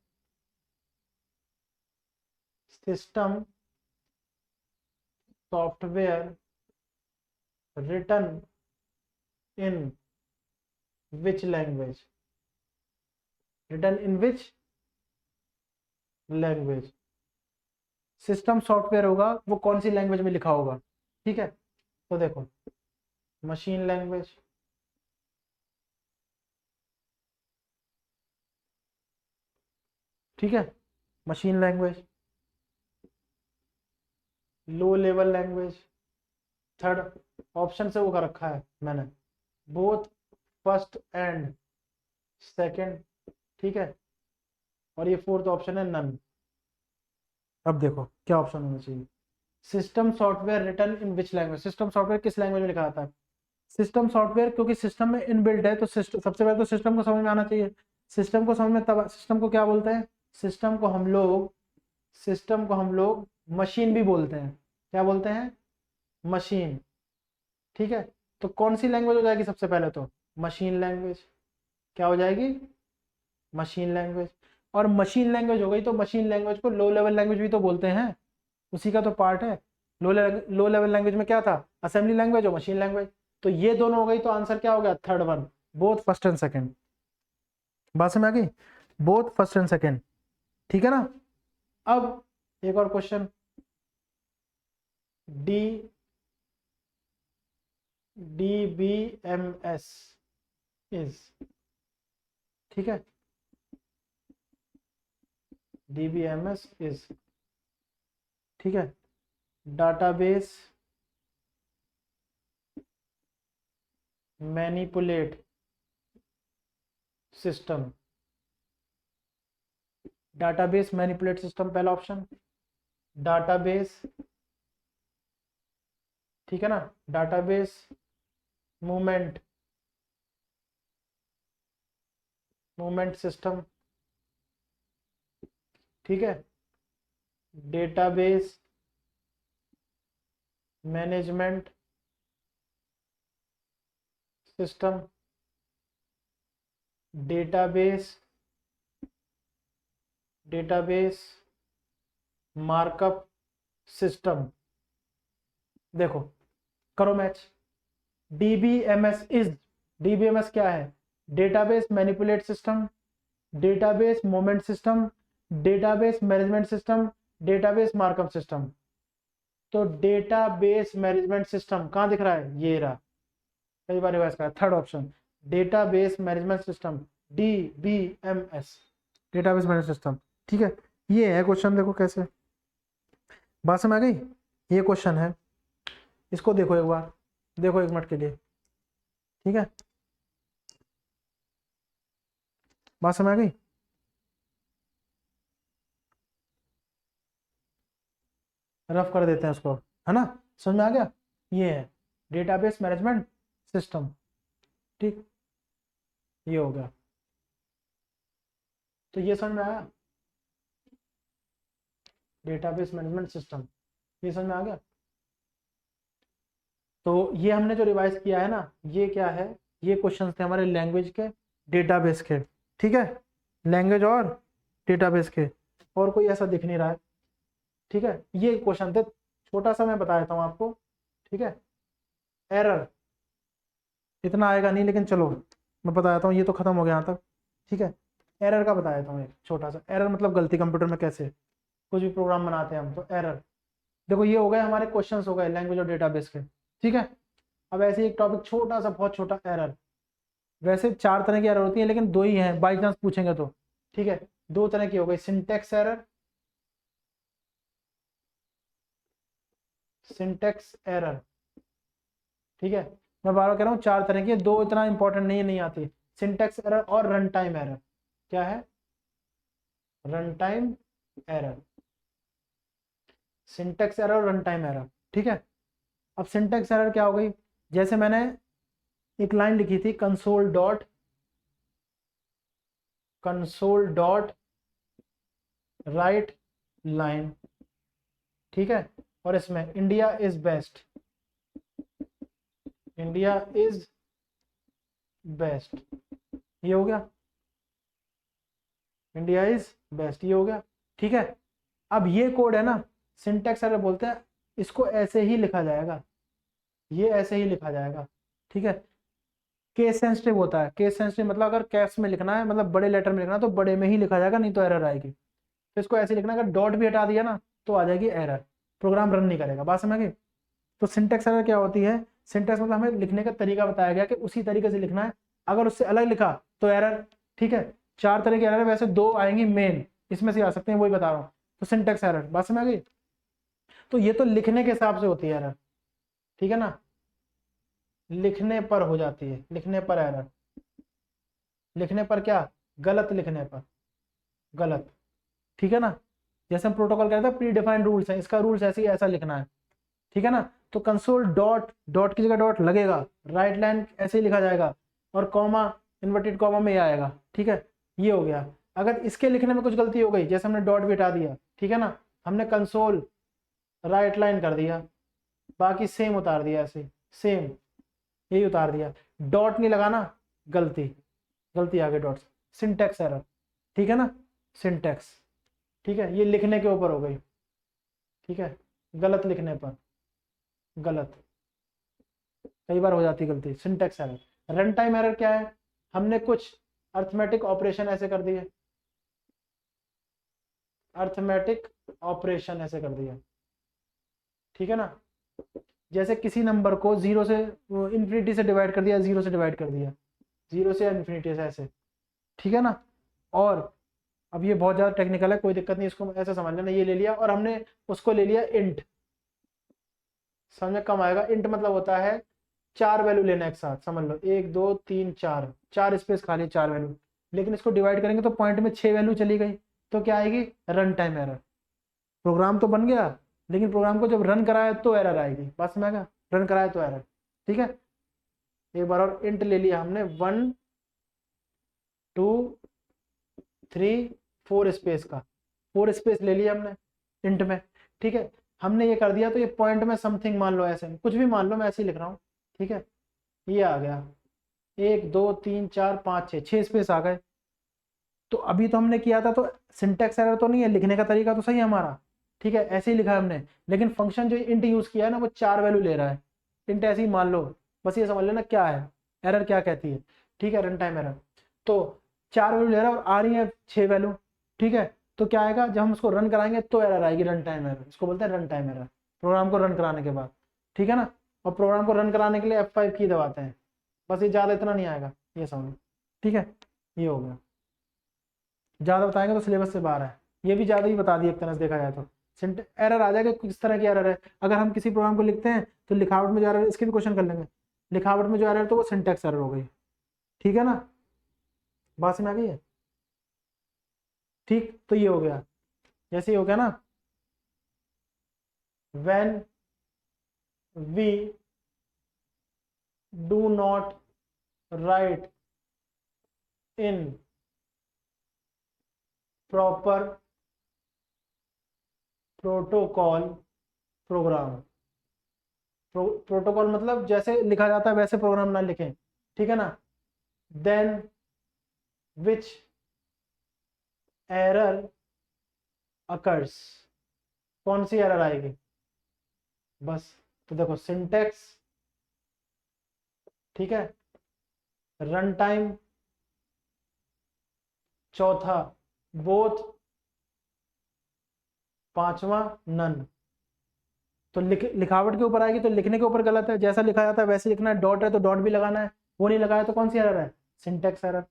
system software written in which language? Written in which language? System software होगा वो कौन सी लैंग्वेज में लिखा होगा, ठीक है। तो देखो, मशीन लैंग्वेज, ठीक है, machine language, low level language, third option से वो कर रखा है मैंने, बोथ फर्स्ट एंड सेकंड, ठीक है, और ये फोर्थ ऑप्शन है नन। अब देखो क्या ऑप्शन होना चाहिए। System software written in which language, system software किस लैंग्वेज में लिखा आता है। सिस्टम सॉफ्टवेयर क्योंकि सिस्टम में इनबिल्ट है तो सिस्टम, सबसे पहले तो सिस्टम को समझ में आना चाहिए। सिस्टम को समझ में तब, सिस्टम को क्या बोलते हैं, सिस्टम को हम लोग मशीन भी बोलते हैं। क्या बोलते हैं, मशीन, ठीक है। तो कौन सी लैंग्वेज हो जाएगी सबसे पहले, तो मशीन लैंग्वेज। क्या हो जाएगी, मशीन लैंग्वेज। और मशीन लैंग्वेज हो गई तो मशीन लैंग्वेज को लो लेवल लैंग्वेज भी तो बोलते हैं, उसी का तो पार्ट है। लो लेवल लैंग्वेज में क्या था, असेंबली लैंग्वेज और मशीन लैंग्वेज। तो ये दोनों हो गई, तो आंसर क्या हो गया, third one, both first and second. बात समझ आ गई, बोथ फर्स्ट एंड सेकंड, ठीक है ना। अब एक और क्वेश्चन, DBMS इज, ठीक है, DBMS इज, ठीक है, database manipulate system, database manipulate system पहला ऑप्शन, डाटाबेस, ठीक है ना, डाटाबेस मूवमेंट सिस्टम, ठीक है, database management system, database markup system. देखो करो मैच, डीबीएमएस क्या है, database manipulate system, database moment system, database management system, database markup system. तो डेटाबेस मैनेजमेंट सिस्टम कहां दिख रहा है, ये रहा, कई बार रिवाइज करा, third option, database management system, DBMS, database management system, ठीक है। ये है क्वेश्चन, देखो कैसे, बात समझ आ गई। ये क्वेश्चन है, इसको देखो एक बार, देखो एक मिनट के लिए, ठीक है, बात समझ आ गई। रफ कर देते हैं उसको, है ना, समझ में आ गया। ये है डेटाबेस मैनेजमेंट सिस्टम, ठीक, ये हो गया। तो ये समझ में आया, डेटाबेस मैनेजमेंट सिस्टम, ये समझ में आ गया। तो ये हमने जो रिवाइज किया है ना, ये क्या है, ये क्वेश्चंस थे हमारे लैंग्वेज के, डेटाबेस के, ठीक है, लैंग्वेज और डेटाबेस के, और कोई ऐसा दिख नहीं रहा है, ठीक है। ये क्वेश्चन थे, छोटा सा मैं बता देता हूँ आपको, ठीक है। एरर इतना आएगा नहीं, लेकिन चलो मैं बता देता हूँ, ये तो खत्म हो गया यहाँ तक, ठीक है। एरर का बता देता हूँ एक छोटा सा, एरर मतलब गलती कंप्यूटर में कैसे कुछ भी प्रोग्राम बनाते हैं हम, तो एरर। देखो ये हो गए हमारे क्वेश्चंस, हो गए लैंग्वेज और डेटाबेस के, ठीक है। अब ऐसे एक टॉपिक छोटा सा, बहुत छोटा, एरर। वैसे 4 तरह की एरर होती है, लेकिन 2 ही हैं, बाई चांस पूछेंगे तो, ठीक है। 2 तरह की हो गई, सिंटेक्स एरर, सिंटेक्स एरर, ठीक है। मैं बार बार कह रहा हूँ 4 तरह की, 2 इतना इंपॉर्टेंट नहीं है, नहीं आती, सिंटेक्स एरर और रन टाइम एरर। क्या है, run time error, syntax error और रन टाइम एरर, ठीक है। अब सिंटेक्स एरर क्या हो गई, जैसे मैंने एक लाइन लिखी थी, कंसोल डॉट राइट लाइन, ठीक है, और इसमें India is best, India is best, ये हो गया, इंडिया इज बेस्ट, ये हो गया, ठीक है। अब ये कोड है ना, सिंटेक्स एरर बोलते हैं, इसको ऐसे ही लिखा जाएगा, ये ऐसे ही लिखा जाएगा, ठीक है। केस सेंसिटिव होता है, केस सेंसिटिव मतलब अगर कैप्स में लिखना है, मतलब बड़े लेटर में लिखना है तो बड़े में ही लिखा जाएगा, नहीं तो एरर आएगी। तो इसको ऐसे लिखना, अगर डॉट भी हटा दिया ना तो आ जाएगी एरर, प्रोग्राम रन नहीं करेगा। बात समझ गए। तो सिंटेक्स एरर क्या होती है? सिंटेक्स मतलब हमें लिखने का तरीका बताया गया कि उसी तरीके से लिखना है, अगर उससे अलग लिखा तो एरर, ठीक है। 4 तरह के एरर, वैसे 2 आएंगी मेन, इसमें से आ सकते हैं, वही बता रहा हूँ। तो सिंटेक्स एरर, बात समझ गई। तो ये तो लिखने के हिसाब से होती है एरर, ठीक है ना, लिखने पर हो जाती है, लिखने पर एरर, लिखने पर क्या, गलत लिखने पर, गलत, ठीक है ना। जैसे हम प्रोटोकॉल कहते हैं प्री डिफाइंड रूल्स है, इसका रूल्स ऐसे ही ऐसा लिखना है, ठीक है ना। तो कंसोल डॉट, डॉट की जगह डॉट लगेगा, राइट लाइन ऐसे ही लिखा जाएगा, और कॉमा, इन्वर्टेड कॉमा में आएगा, ठीक है। ये हो गया। अगर इसके लिखने में कुछ गलती हो गई, जैसे हमने डॉट भी हटा दिया, ठीक है ना, हमने कंसोल राइट लाइन कर दिया, बाकी सेम उतार दिया, ऐसे सेम यही उतार दिया, डॉट नहीं लगाना, गलती, गलती आ गई डॉट, सिंटेक्स एरर, ठीक है ना, सिंटेक्स, ठीक है। ये लिखने के ऊपर हो गई, ठीक है, गलत लिखने पर, गलत, कई बार हो जाती है गलती, syntax error. Run time error क्या है? हमने कुछ अर्थमेटिक ऑपरेशन ऐसे कर दिए, अर्थमेटिक ऑपरेशन ऐसे कर दिया, ठीक है ना। जैसे किसी नंबर को जीरो से इन्फिनिटी से डिवाइड कर दिया, जीरो से डिवाइड कर दिया, जीरो से इन्फिनिटी से ऐसे, ठीक है ना। और अब ये बहुत ज़्यादा टेक्निकल है, कोई दिक्कत नहीं, इसको ऐसे समझ लेना। ये ले लिया और हमने उसको ले लिया इंट, समझ में कम आएगा। इंट मतलब होता है 4 वैल्यू लेना एक साथ, समझ लो 1 2 3 4, 4 स्पेस खाली 4 वैल्यू, लेकिन इसको डिवाइड करेंगे तो पॉइंट में 6 वैल्यू चली गई, तो क्या आएगी? Run time error. प्रोग्राम तो बन गया, लेकिन प्रोग्राम को जब रन कराया तो एरर आएगी, बस में आएगा, रन कराया तो एरर, ठीक है। एक बार और इंट ले लिया हमने 1 2 3 4 स्पेस का, 4 स्पेस ले लिया हमने इंट में, ठीक है। हमने ये कर दिया, तो ये पॉइंट में समथिंग मान लो, ऐसे कुछ भी मान लो, मैं ऐसे ही लिख रहा हूँ, ठीक है। ये आ गया 1 2 3 4 5 6, 6 स्पेस आ गए। तो अभी तो हमने किया था, तो सिंटेक्स एरर तो नहीं है, लिखने का तरीका तो सही है हमारा, ठीक है, ऐसे ही लिखा है हमने। लेकिन फंक्शन जो इंट यूज किया है ना, वो 4 वैल्यू ले रहा है, इंट ऐसे ही मान लो, बस ये समझ लेना क्या है एरर, क्या कहती है, ठीक है, रन टाइम एरर। तो 4 वैल्यू ले रहा है और आ रही है 6 वैल्यू, ठीक है। तो क्या आएगा, जब हम उसको रन कराएंगे तो एरर आएगी, रन टाइम एरर, इसको बोलते हैं रन टाइम एरर, प्रोग्राम को रन कराने के बाद, ठीक है ना। और प्रोग्राम को रन कराने के लिए F5 की दबाते हैं, बस ये ज़्यादा इतना नहीं आएगा, ये समझ, ठीक है। ये हो गया, ज़्यादा बताएंगे तो सिलेबस से बाहर है, ये भी ज़्यादा ही बता दिया एक तरह से देखा जाए तो। एरर आ जाएगा, किस तरह की एरर है, अगर हम किसी प्रोग्राम को लिखते हैं तो लिखावट में जो एरर, इसके भी क्वेश्चन कर लेंगे, लिखावट में जो एरर तो वो सिंटेक्स एरर हो गई, ठीक है ना, बात में आ गई है, ठीक। तो ये हो गया, जैसे ही हो गया ना, when we do not write in proper protocol program, protocol मतलब जैसे लिखा जाता है वैसे प्रोग्राम ना लिखें, ठीक है ना, देन विच एरर अकर्स, कौन सी एरर आएगी, बस। तो देखो सिंटेक्स, ठीक है, रन टाइम, चौथा बोथ, पांचवा नन। तो लिखावट के ऊपर आएगी तो लिखने के ऊपर गलत है, जैसा लिखा जाता है वैसे लिखना है, डॉट है तो डॉट भी लगाना है, वो नहीं लगाया तो कौन सी एरर है, सिंटेक्स एरर,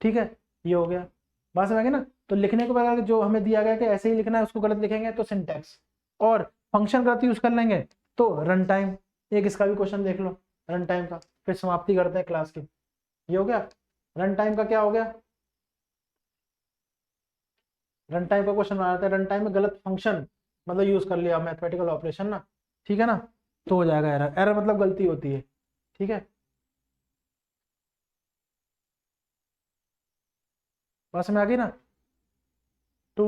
ठीक है। ये हो गया, बात समझ गए ना। तो लिखने के ऊपर जो हमें दिया गया कि ऐसे ही लिखना है, उसको गलत लिखेंगे तो सिंटेक्स, और फंक्शन गलत यूज कर लेंगे तो रन टाइम। एक इसका भी क्वेश्चन देख लो रन टाइम का, फिर समाप्ति करते हैं क्लास की। ये हो गया, रन टाइम का क्या हो गया, रन टाइम का क्वेश्चन आ जाता है, रन टाइम में गलत फंक्शन मतलब यूज कर लिया, मैथमेटिकल ऑपरेशन ना, ठीक है ना, तो हो जाएगा एरर, एरर मतलब गलती होती है, ठीक है। बस में आ गई ना। To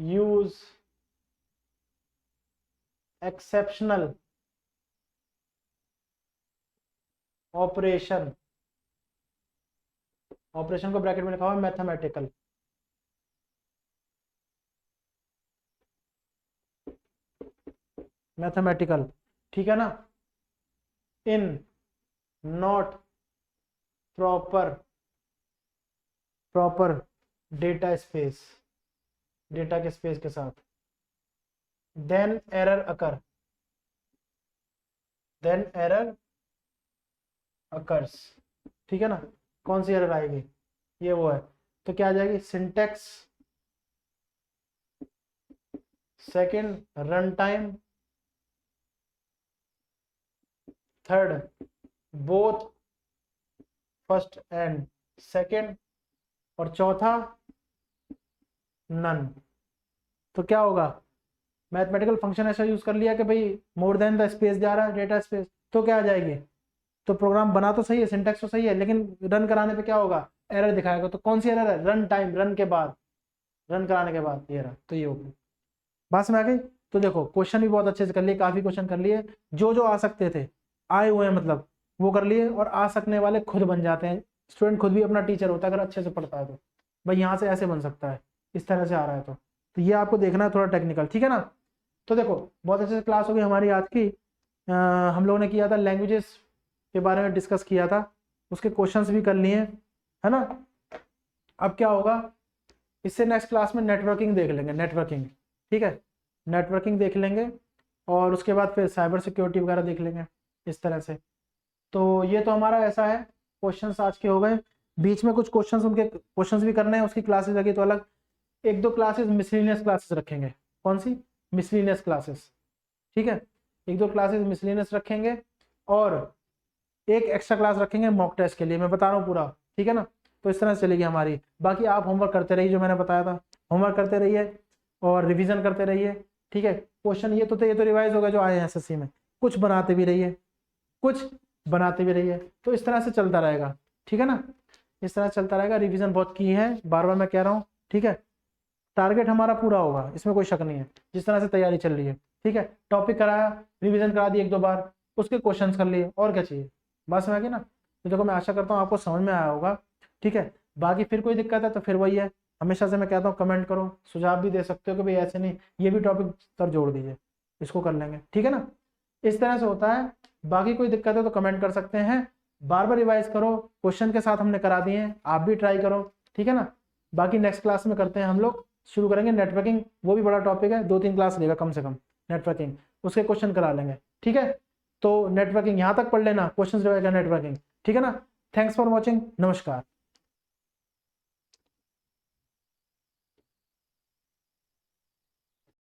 use exceptional operation, operation को ब्रैकेट में लिखा हुआ मैथमेटिकल, मैथमेटिकल, ठीक है ना, in not proper data space, data के स्पेस के साथ, then error occur, then error occurs, ठीक है ना। कौन सी एरर आएगी, ये वो है, तो क्या आ जाएगी, syntax, second run time, third both first and second, और चौथा नन। तो क्या होगा, मैथमेटिकल फंक्शन ऐसा यूज कर लिया कि भाई मोर देन द स्पेस जा रहा है, डेटा स्पेस, तो क्या आ जाएगी, तो प्रोग्राम बना तो सही है, सिंटैक्स तो सही है, लेकिन रन कराने पे क्या होगा, एरर दिखाएगा। तो कौन सी एरर है, रन टाइम, रन के बाद, रन कराने के बाद ये रहा, तो ये होगी। बात में आ गई। तो देखो क्वेश्चन भी बहुत अच्छे से कर लिए, काफी क्वेश्चन कर लिए, जो जो आ सकते थे आए हुए हैं, मतलब वो कर लिए, और आ सकने वाले खुद बन जाते हैं। स्टूडेंट खुद भी अपना टीचर होता है अगर अच्छे से पढ़ता है तो, भाई यहाँ से ऐसे बन सकता है, इस तरह से आ रहा है तो ये आपको देखना है थोड़ा टेक्निकल, ठीक है ना। तो देखो बहुत अच्छे से क्लास होगी हमारी आज की। हम लोगों ने किया था लैंग्वेजेस के बारे में डिस्कस किया था, उसके क्वेश्चंस भी कर लिए, है ना। अब क्या होगा, इससे नेक्स्ट क्लास में नेटवर्किंग देख लेंगे, नेटवर्किंग, ठीक है, नेटवर्किंग देख लेंगे, और उसके बाद फिर साइबर सिक्योरिटी वगैरह देख लेंगे, इस तरह से। तो ये तो हमारा ऐसा है, क्वेश्चंस आज के हो गए। बीच में कुछ क्वेश्चंस, उनके क्वेश्चंस भी करने हैं, उसकी क्लासेस लगी तो अलग, एक दो क्लासेस मिसलिनियस क्लासेस रखेंगे। कौन सी, मिसलिनियस क्लासेस, ठीक है, एक दो क्लासेस मिसलिनियस रखेंगे, और एक एक्स्ट्रा क्लास रखेंगे मॉक टेस्ट के लिए, मैं बता रहा हूँ पूरा, ठीक है ना। तो इस तरह से चलेगी हमारी। बाकी आप होमवर्क करते रहिए, जो मैंने बताया था होमवर्क करते रहिए और रिवीजन करते रहिए, ठीक है। क्वेश्चन ये तो थे, ये तो रिवाइज होगा जो आए हैं एसएससी में, कुछ बनाते भी रहिए, कुछ बनाते भी रहिए, तो इस तरह से चलता रहेगा, ठीक है ना, इस तरह चलता रहेगा। रिवीजन बहुत की है, बार बार मैं कह रहा हूँ, ठीक है। टारगेट हमारा पूरा होगा, इसमें कोई शक नहीं है, जिस तरह से तैयारी चल रही है, ठीक है। टॉपिक कराया, रिवीजन करा दी एक दो बार, उसके क्वेश्चन कर लिए, और क्या चाहिए, बस में आ गई ना। तो देखो मैं आशा करता हूँ आपको समझ में आया होगा, ठीक है। बाकी फिर कोई दिक्कत है तो फिर वही है, हमेशा से मैं कहता हूँ कमेंट करो, सुझाव भी दे सकते हो कि भाई ऐसे नहीं, ये भी टॉपिक सर जोड़ दीजिए, इसको कर लेंगे, ठीक है ना। इस तरह से होता है। बाकी कोई दिक्कत है तो कमेंट कर सकते हैं। बार बार रिवाइज करो, क्वेश्चन के साथ हमने करा दिए हैं, आप भी ट्राई करो, ठीक है ना। बाकी नेक्स्ट क्लास में करते हैं हम लोग, शुरू करेंगे नेटवर्किंग, वो भी बड़ा टॉपिक है, 2-3 क्लास लेगा कम से कम नेटवर्किंग, उसके क्वेश्चन करा लेंगे, ठीक है। तो नेटवर्किंग यहाँ तक पढ़ लेना, क्वेश्चन रहेगा नेटवर्किंग, ठीक है ना। थैंक्स फॉर वॉचिंग, नमस्कार।